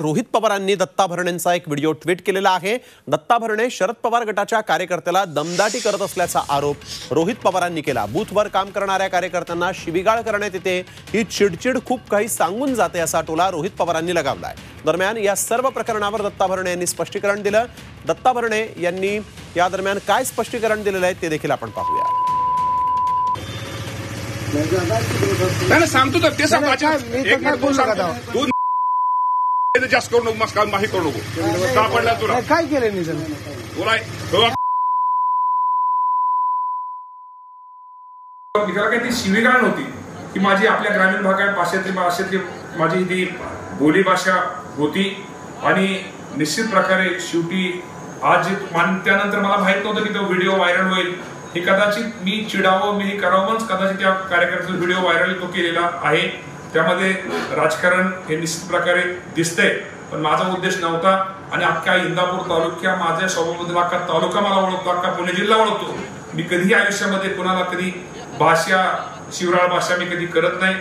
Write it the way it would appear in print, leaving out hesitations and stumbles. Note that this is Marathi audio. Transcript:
रोहित पवारांनी दत्ता भरणेंचा एक व्हिडिओ ट्विट केलेला आहे। दत्ता भरणे शरद पवार गटाच्या कार्यकर्त्याला दमदाटी करत असल्याचा आरोप रोहित पवारांनी केला। बूथवर काम करणाऱ्या कार्यकर्त्यांना शिवीगाळ करण्यात येते, ही चिडचिड खूप काही सांगून जाते असा टोला रोहित पवारांनी लगावलाय। दरम्यान या सर्व प्रकरणावर दत्ता भरणे यांनी स्पष्टीकरण दिलं। दत्ता भरणे यांनी या दरम्यान काय स्पष्टीकरण दिलेलं आहे ते देखील आपण पाहूया। नाही सांगतो तर ते जास्त करू नको, मस्त माही करू नको। का पडला तुला काय केलं नाही त्याला काही ती शिवीगाळ नव्हती की माझी आपल्या ग्रामीण भाषेतली माझी ती बोली भाषा होती। आणि निश्चित प्रकारे शेवटी आज त्यानंतर मला माहित नव्हतं की तो व्हिडिओ व्हायरल होईल। हे कदाचित मी चिडावं, मी हे करावंच कदाचित त्या कार्यकर्त्याचा व्हिडिओ व्हायरल तो केलेला आहे। त्यामध्ये राजकारण हे निश्चित प्रकारे दिसतंय, पण माझा उद्देश नव्हता। आणि अख्खा इंदापूर तालुक्या माझ्या स्वभावाबद्दल अख्खा तालुका मला ओळखतो, अख्खा पुणे जिल्हा ओळखतो। मी कधीही आयुष्यामध्ये कोणाला कधी भाषा शिवराळ भाषा मी कधी करत नाही।